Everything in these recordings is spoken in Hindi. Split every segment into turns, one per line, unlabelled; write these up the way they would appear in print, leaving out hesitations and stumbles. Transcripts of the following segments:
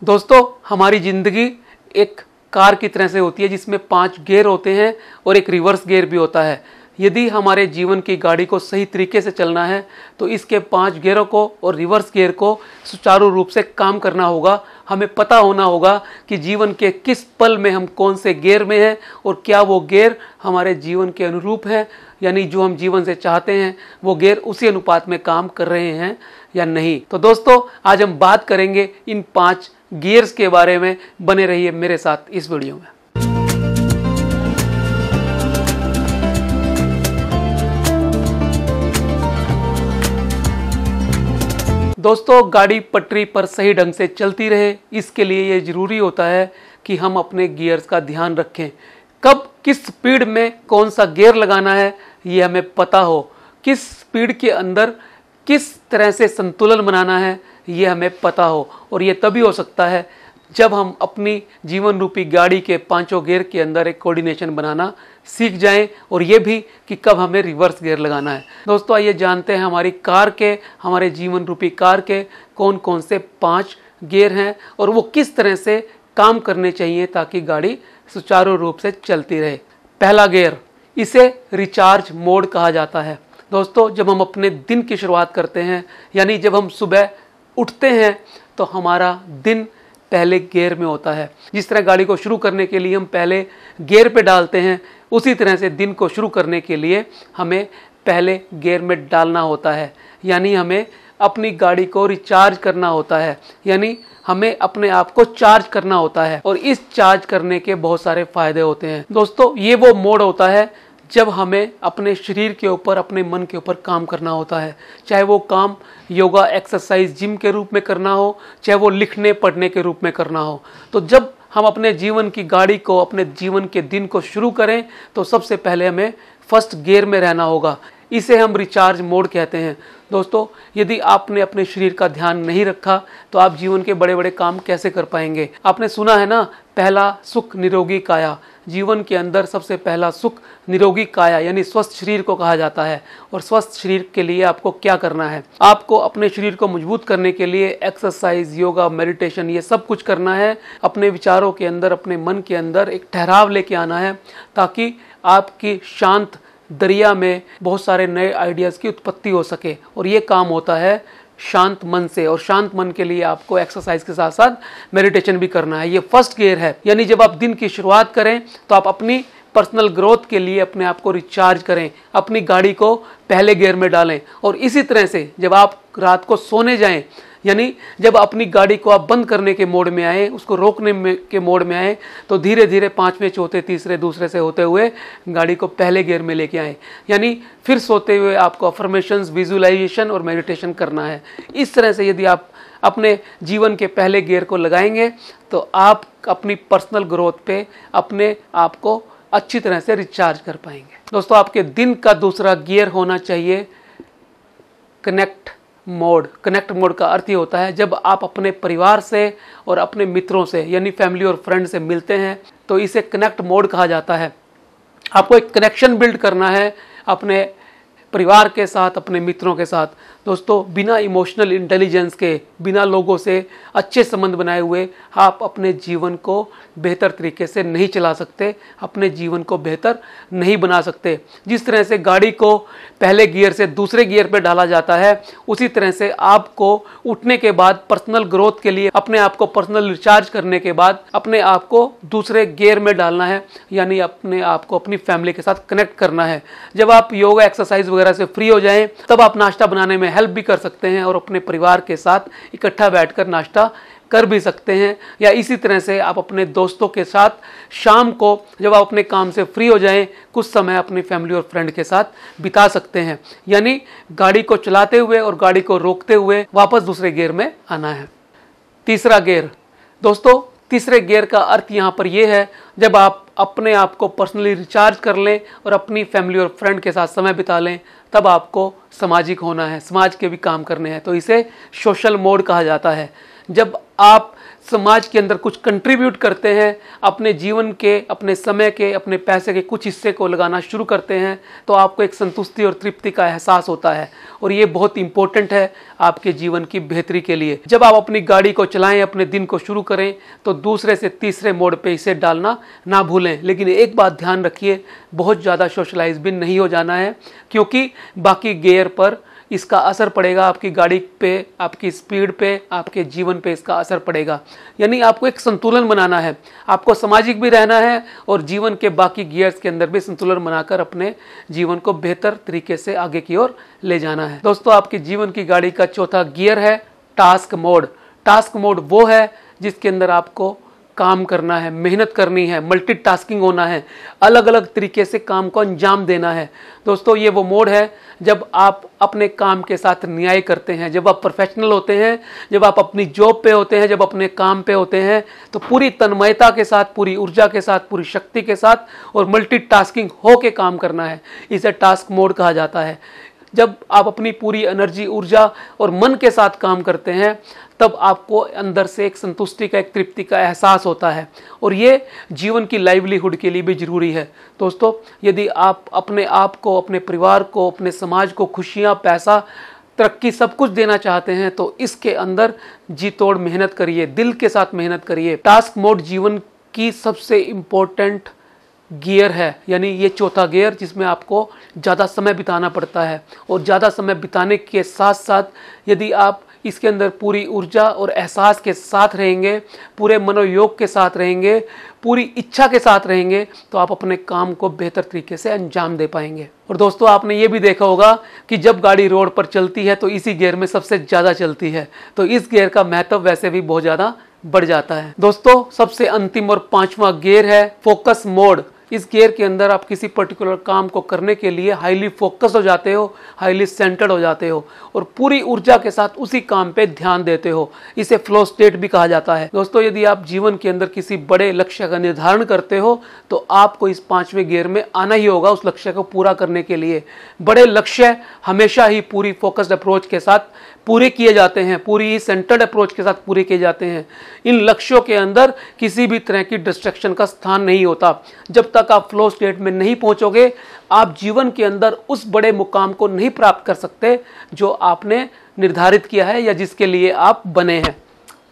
दोस्तों, हमारी ज़िंदगी एक कार की तरह से होती है जिसमें 5 गियर होते हैं और एक रिवर्स गियर भी होता है। यदि हमारे जीवन की गाड़ी को सही तरीके से चलना है तो इसके 5 गियरों को और रिवर्स गियर को सुचारू रूप से काम करना होगा। हमें पता होना होगा कि जीवन के किस पल में हम कौन से गियर में हैं और क्या वो गियर हमारे जीवन के अनुरूप हैं, यानी जो हम जीवन से चाहते हैं वो गियर उसी अनुपात में काम कर रहे हैं या नहीं। तो दोस्तों, आज हम बात करेंगे इन 5 गियर्स के बारे में। बने रहिए मेरे साथ इस वीडियो में। दोस्तों, गाड़ी पटरी पर सही ढंग से चलती रहे, इसके लिए ये ज़रूरी होता है कि हम अपने गियर्स का ध्यान रखें। कब किस स्पीड में कौन सा गियर लगाना है ये हमें पता हो, किस स्पीड के अंदर किस तरह से संतुलन बनाना है ये हमें पता हो। और ये तभी हो सकता है जब हम अपनी जीवन रूपी गाड़ी के 5 गियर के अंदर एक कोऑर्डिनेशन बनाना सीख जाएं, और ये भी कि कब हमें रिवर्स गियर लगाना है। दोस्तों, आइए जानते हैं हमारे जीवन रूपी कार के कौन कौन से 5 गियर हैं और वो किस तरह से काम करने चाहिए ताकि गाड़ी सुचारू रूप से चलती रहे। पहला गियर, इसे रिचार्ज मोड कहा जाता है। दोस्तों, जब हम अपने दिन की शुरुआत करते हैं, यानी जब हम सुबह उठते हैं तो हमारा दिन पहले गियर में होता है। जिस तरह गाड़ी को शुरू करने के लिए हम पहले गियर पे डालते हैं, उसी तरह से दिन को शुरू करने के लिए हमें पहले गियर में डालना होता है। यानी हमें अपनी गाड़ी को रिचार्ज करना होता है, यानी हमें अपने आप को चार्ज करना होता है। और इस चार्ज करने के बहुत सारे फायदे होते हैं। दोस्तों, ये वो मोड होता है जब हमें अपने शरीर के ऊपर, अपने मन के ऊपर काम करना होता है। चाहे वो काम योगा, एक्सरसाइज, जिम के रूप में करना हो, चाहे वो लिखने पढ़ने के रूप में करना हो। तो जब हम अपने जीवन की गाड़ी को, अपने जीवन के दिन को शुरू करें तो सबसे पहले हमें फर्स्ट गियर में रहना होगा। इसे हम रिचार्ज मोड कहते हैं। दोस्तों, यदि आपने अपने शरीर का ध्यान नहीं रखा तो आप जीवन के बड़े बड़े काम कैसे कर पाएंगे। आपने सुना है ना, पहला सुख निरोगी काया। जीवन के अंदर सबसे पहला सुख निरोगी काया यानी स्वस्थ शरीर को कहा जाता है। और स्वस्थ शरीर के लिए आपको क्या करना है? आपको अपने शरीर को मजबूत करने के लिए एक्सरसाइज, योगा, मेडिटेशन, ये सब कुछ करना है। अपने विचारों के अंदर, अपने मन के अंदर एक ठहराव लेके आना है ताकि आपकी शांत दरिया में बहुत सारे नए आइडियाज़ की उत्पत्ति हो सके। और ये काम होता है शांत मन से। और शांत मन के लिए आपको एक्सरसाइज के साथ साथ मेडिटेशन भी करना है। ये फर्स्ट गियर है। यानी जब आप दिन की शुरुआत करें तो आप अपनी पर्सनल ग्रोथ के लिए अपने आप को रिचार्ज करें, अपनी गाड़ी को पहले गियर में डालें। और इसी तरह से जब आप रात को सोने जाएं, यानी जब अपनी गाड़ी को आप बंद करने के मोड में आए, उसको रोकने के मोड में आए, तो धीरे धीरे 5वें, चौथे, तीसरे, दूसरे से होते हुए गाड़ी को पहले गियर में लेके आए। यानी फिर सोते हुए आपको अफर्मेशंस, विजुअलाइजेशन और मेडिटेशन करना है। इस तरह से यदि आप अपने जीवन के पहले गियर को लगाएंगे तो आप अपनी पर्सनल ग्रोथ पे अपने आप को अच्छी तरह से रिचार्ज कर पाएंगे। दोस्तों, आपके दिन का दूसरा गियर होना चाहिए कनेक्ट मोड। कनेक्ट मोड का अर्थ ये होता है जब आप अपने परिवार से और अपने मित्रों से, यानी फैमिली और फ्रेंड से मिलते हैं तो इसे कनेक्ट मोड कहा जाता है। आपको एक कनेक्शन बिल्ड करना है अपने परिवार के साथ, अपने मित्रों के साथ। दोस्तों, बिना इमोशनल इंटेलिजेंस के, बिना लोगों से अच्छे संबंध बनाए हुए आप अपने जीवन को बेहतर तरीके से नहीं चला सकते, अपने जीवन को बेहतर नहीं बना सकते। जिस तरह से गाड़ी को पहले गियर से दूसरे गियर पर डाला जाता है, उसी तरह से आपको उठने के बाद पर्सनल ग्रोथ के लिए, अपने आप को पर्सनल रिचार्ज करने के बाद अपने आप को दूसरे गियर में डालना है, यानी अपने आप को अपनी फैमिली के साथ कनेक्ट करना है। जब आप योगा, एक्सरसाइज वगैरह से फ्री हो जाएं तब आप नाश्ता बनाने में हेल्प भी कर सकते हैं और अपने परिवार के साथ इकट्ठा बैठकर नाश्ता कर भी सकते हैं। या इसी तरह से आप अपने दोस्तों के साथ शाम को जब आप अपने काम से फ्री हो जाएं, कुछ समय अपनी फैमिली और फ्रेंड के साथ बिता सकते हैं। यानी गाड़ी को चलाते हुए और गाड़ी को रोकते हुए वापस दूसरे गियर में आना है। तीसरा गियर, दोस्तों, तीसरे गियर का अर्थ यहाँ पर यह है जब आप अपने आप को पर्सनली रिचार्ज कर लें और अपनी फैमिली और फ्रेंड के साथ समय बिता लें, तब आपको सामाजिक होना है, समाज के भी काम करने हैं। तो इसे सोशल मोड कहा जाता है। जब आप समाज के अंदर कुछ कंट्रीब्यूट करते हैं, अपने जीवन के, अपने समय के, अपने पैसे के कुछ हिस्से को लगाना शुरू करते हैं, तो आपको एक संतुष्टि और तृप्ति का एहसास होता है। और ये बहुत इंपॉर्टेंट है आपके जीवन की बेहतरी के लिए। जब आप अपनी गाड़ी को चलाएं, अपने दिन को शुरू करें, तो दूसरे से तीसरे मोड पे इसे डालना ना भूलें। लेकिन एक बात ध्यान रखिए, बहुत ज़्यादा सोशलाइज भी नहीं हो जाना है, क्योंकि बाकी गियर पर इसका असर पड़ेगा, आपकी गाड़ी पे, आपकी स्पीड पे, आपके जीवन पे इसका असर पड़ेगा। यानी आपको एक संतुलन बनाना है, आपको सामाजिक भी रहना है और जीवन के बाकी गियर्स के अंदर भी संतुलन बनाकर अपने जीवन को बेहतर तरीके से आगे की ओर ले जाना है। दोस्तों, आपकी जीवन की गाड़ी का चौथा गियर है टास्क मोड। टास्क मोड वो है जिसके अंदर आपको काम करना है, मेहनत करनी है, मल्टीटास्किंग होना है, अलग अलग तरीके से काम को अंजाम देना है। दोस्तों, ये वो मोड है जब आप अपने काम के साथ न्याय करते हैं, जब आप प्रोफेशनल होते हैं, जब आप अपनी जॉब पे होते हैं, जब अपने काम पे होते हैं, तो पूरी तन्मयता के साथ, पूरी ऊर्जा के साथ, पूरी शक्ति के साथ और मल्टीटास्किंग हो के काम करना है। इसे टास्क मोड कहा जाता है। जब आप अपनी पूरी एनर्जी, ऊर्जा और मन के साथ काम करते हैं, तब आपको अंदर से एक संतुष्टि का, एक तृप्ति का एहसास होता है, और ये जीवन की लाइवलीहुड के लिए भी जरूरी है। दोस्तों, यदि आप अपने आप को, अपने परिवार को, अपने समाज को खुशियाँ, पैसा, तरक्की सब कुछ देना चाहते हैं, तो इसके अंदर जी तोड़ मेहनत करिए, दिल के साथ मेहनत करिए। टास्क मोड जीवन की सबसे इम्पोर्टेंट गियर है, यानी ये चौथा गियर जिसमें आपको ज़्यादा समय बिताना पड़ता है। और ज़्यादा समय बिताने के साथ साथ यदि आप इसके अंदर पूरी ऊर्जा और एहसास के साथ रहेंगे, पूरे मनोयोग के साथ रहेंगे, पूरी इच्छा के साथ रहेंगे, तो आप अपने काम को बेहतर तरीके से अंजाम दे पाएंगे। और दोस्तों, आपने ये भी देखा होगा कि जब गाड़ी रोड पर चलती है तो इसी गियर में सबसे ज़्यादा चलती है, तो इस गियर का महत्व वैसे भी बहुत ज़्यादा बढ़ जाता है। दोस्तों, सबसे अंतिम और पांचवा गियर है फोकस मोड। इस गियर के अंदर आप किसी पर्टिकुलर काम को करने के लिए हाईली फोकस हो जाते हो, हाईली सेंटर्ड हो जाते हो और पूरी ऊर्जा के साथ उसी काम पे ध्यान देते हो। इसे फ्लो स्टेट भी कहा जाता है। दोस्तों, यदि आप जीवन के अंदर किसी बड़े लक्ष्य का निर्धारण करते हो, तो आपको इस पांचवें गियर में आना ही होगा उस लक्ष्य को पूरा करने के लिए। बड़े लक्ष्य हमेशा ही पूरी फोकस्ड अप्रोच के साथ पूरे किए जाते हैं, पूरी सेंटर्ड अप्रोच के साथ पूरे किए जाते हैं। इन लक्ष्यों के अंदर किसी भी तरह की डिस्ट्रैक्शन का स्थान नहीं होता। जब तक आप फ्लो स्टेट में नहीं पहुंचोगे, आप जीवन के अंदर उस बड़े मुकाम को नहीं प्राप्त कर सकते जो आपने निर्धारित किया है या जिसके लिए आप बने हैं।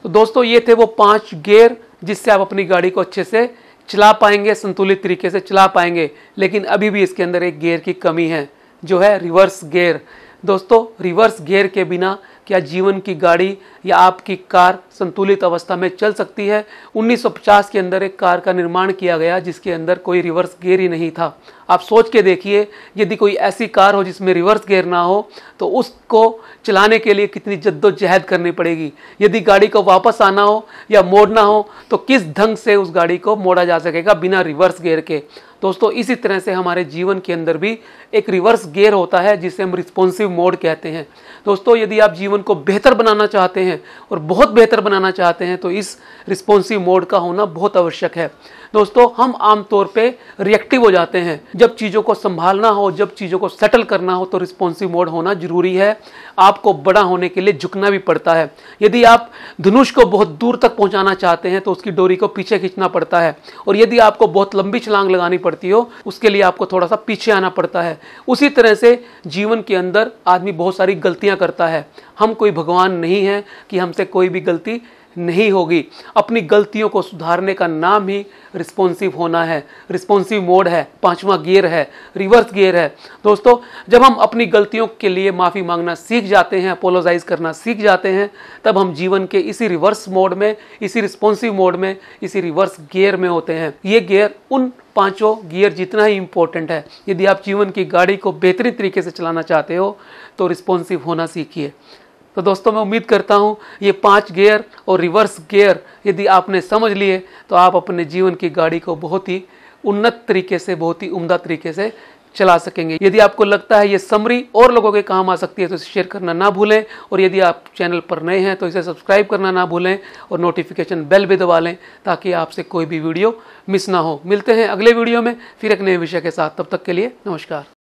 तो दोस्तों, ये थे वो 5 गियर जिससे आप अपनी गाड़ी को अच्छे से चला पाएंगे, संतुलित तरीके से चला पाएंगे। लेकिन अभी भी इसके अंदर एक गियर की कमी है, जो है रिवर्स गियर। दोस्तों, रिवर्स गियर के बिना क्या जीवन की गाड़ी या आपकी कार संतुलित अवस्था में चल सकती है? 1950 के अंदर एक कार का निर्माण किया गया जिसके अंदर कोई रिवर्स गियर ही नहीं था। आप सोच के देखिए, यदि कोई ऐसी कार हो जिसमें रिवर्स गियर ना हो, तो उसको चलाने के लिए कितनी जद्दोजहद करनी पड़ेगी। यदि गाड़ी को वापस आना हो या मोड़ना हो, तो किस ढंग से उस गाड़ी को मोड़ा जा सकेगा बिना रिवर्स गियर के। दोस्तों, इसी तरह से हमारे जीवन के अंदर भी एक रिवर्स गियर होता है जिसे हम रिस्पॉन्सिव मोड कहते हैं। दोस्तों, यदि आप जीवन को बेहतर बनाना चाहते हैं और बहुत बेहतर बनाना चाहते हैं, तो इस रिस्पॉन्सिव मोड का होना बहुत आवश्यक है। दोस्तों, हम आमतौर पे रिएक्टिव हो जाते हैं। जब चीज़ों को संभालना हो, जब चीज़ों को सेटल करना हो, तो रिस्पॉन्सिव मोड होना जरूरी है। आपको बड़ा होने के लिए झुकना भी पड़ता है। यदि आप धनुष को बहुत दूर तक पहुंचाना चाहते हैं, तो उसकी डोरी को पीछे खींचना पड़ता है। और यदि आपको बहुत लंबी छलांग लगानी पड़ती हो, उसके लिए आपको थोड़ा सा पीछे आना पड़ता है। उसी तरह से जीवन के अंदर आदमी बहुत सारी गलतियां करता है। हम कोई भगवान नहीं है कि हमसे कोई भी गलती नहीं होगी। अपनी गलतियों को सुधारने का नाम ही रिस्पॉन्सिव होना है। रिस्पॉन्सिव मोड है, 5वां गियर है, रिवर्स गियर है। दोस्तों, जब हम अपनी गलतियों के लिए माफ़ी मांगना सीख जाते हैं, अपोलोजाइज करना सीख जाते हैं, तब हम जीवन के इसी रिवर्स मोड में, इसी रिस्पॉन्सिव मोड में, इसी रिवर्स गियर में होते हैं। ये गियर उन 5 गियर जितना ही इंपॉर्टेंट है। यदि आप जीवन की गाड़ी को बेहतरीन तरीके से चलाना चाहते हो, तो रिस्पॉन्सिव होना सीखिए। तो दोस्तों, मैं उम्मीद करता हूँ ये 5 गियर और रिवर्स गियर यदि आपने समझ लिए, तो आप अपने जीवन की गाड़ी को बहुत ही उन्नत तरीके से, बहुत ही उम्दा तरीके से चला सकेंगे। यदि आपको लगता है ये समरी और लोगों के काम आ सकती है, तो इसे शेयर करना ना भूलें। और यदि आप चैनल पर नए हैं, तो इसे सब्सक्राइब करना ना भूलें और नोटिफिकेशन बेल भी दबा लें, ताकि आपसे कोई भी वीडियो मिस ना हो। मिलते हैं अगले वीडियो में फिर एक नए विषय के साथ। तब तक के लिए नमस्कार।